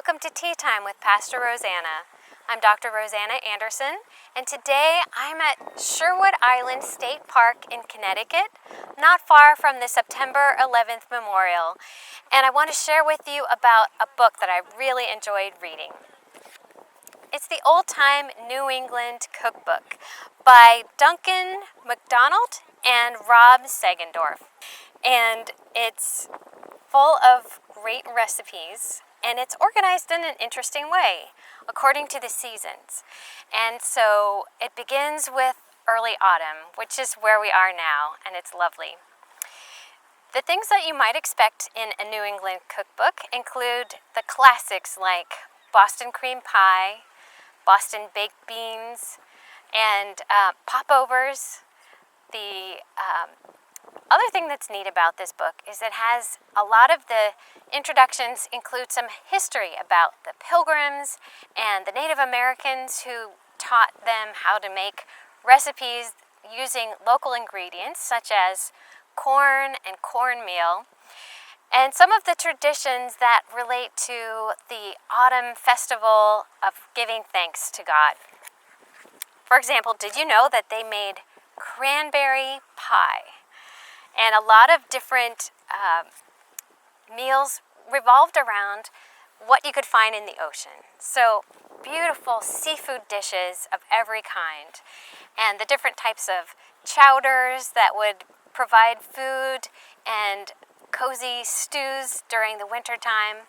Welcome to Tea Time with Pastor Rosanna. I'm Dr. Rosanna Anderson, and today I'm at Sherwood Island State Park in Connecticut, not far from the September 11th memorial. And I want to share with you about a book that I really enjoyed reading. It's the old-time New England Cookbook by Duncan, MacDonald, and Robb Sagendorph. And it's full of great recipes, and it's organized in an interesting way, according to the seasons. And so it begins with early autumn, which is where we are now, and it's lovely. The things that you might expect in a New England cookbook include the classics like Boston cream pie, Boston baked beans, and popovers. The other thing that's neat about this book is it has a lot of the introductions include some history about the Pilgrims and the Native Americans who taught them how to make recipes using local ingredients such as corn and cornmeal, and some of the traditions that relate to the autumn festival of giving thanks to God. For example, did you know that they made cranberry pie? And a lot of different meals revolved around what you could find in the ocean. So beautiful seafood dishes of every kind, and the different types of chowders that would provide food, and cozy stews during the winter time.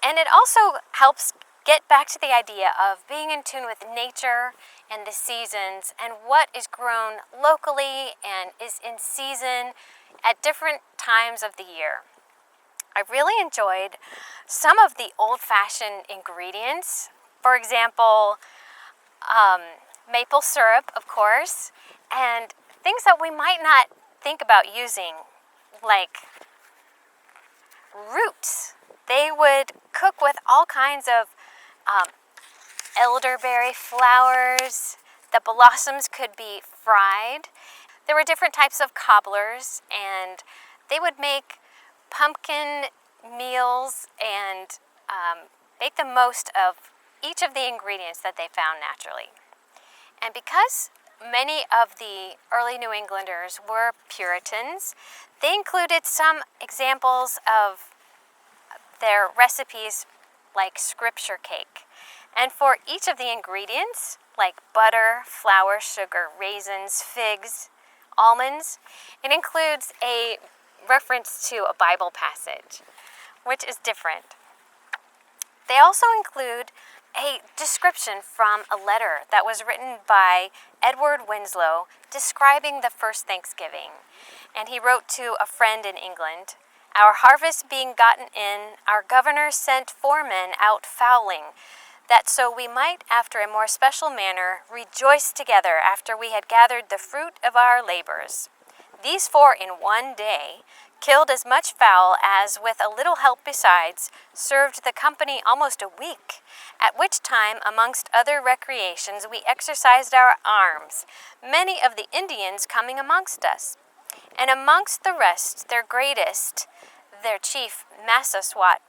And it also helps get back to the idea of being in tune with nature and the seasons and what is grown locally and is in season at different times of the year. I really enjoyed some of the old-fashioned ingredients. For example, maple syrup, of course, and things that we might not think about using, like roots. They would cook with all kinds of elderberry flowers. The blossoms could be fried. There were different types of cobblers, and they would make pumpkin meals and make the most of each of the ingredients that they found naturally. And because many of the early New Englanders were Puritans, they included some examples of their recipes like scripture cake. And for each of the ingredients, like butter, flour, sugar, raisins, figs, almonds, it includes a reference to a Bible passage, which is different. They also include a description from a letter that was written by Edward Winslow describing the first Thanksgiving. And he wrote to a friend in England, "Our harvest being gotten in, our governor sent 4 men out fowling, that so we might, after a more special manner, rejoice together after we had gathered the fruit of our labors. These 4 in one day killed as much fowl as, with a little help besides, served the company almost a week, at which time, amongst other recreations, we exercised our arms, many of the Indians coming amongst us. And amongst the rest, their greatest, their chief, Massaswat,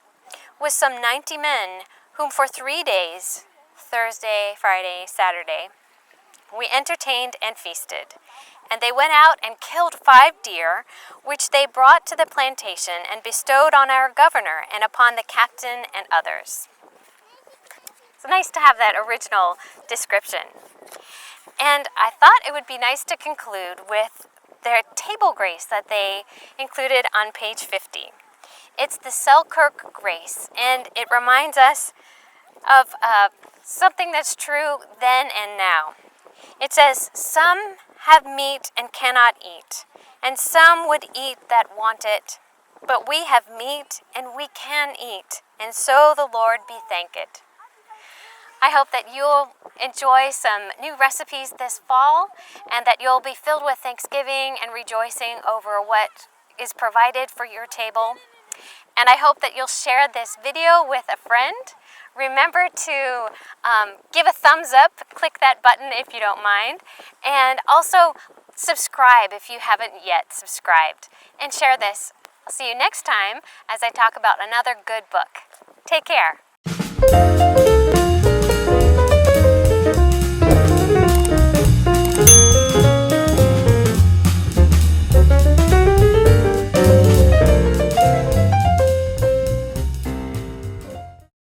with some 90 men, whom for 3 days, Thursday, Friday, Saturday, we entertained and feasted. And they went out and killed 5 deer, which they brought to the plantation and bestowed on our governor and upon the captain and others." It's nice to have that original description. And I thought it would be nice to conclude with their table grace that they included on page 50. It's the Selkirk Grace, and it reminds us of something that's true then and now. It says, "Some have meat and cannot eat, and some would eat that want it. But we have meat and we can eat, and so the Lord be thanked." I hope that you'll enjoy some new recipes this fall, and that you'll be filled with thanksgiving and rejoicing over what is provided for your table. And I hope that you'll share this video with a friend. Remember to give a thumbs up, click that button if you don't mind, and also subscribe if you haven't yet subscribed, and share this. I'll see you next time as I talk about another good book. Take care. you.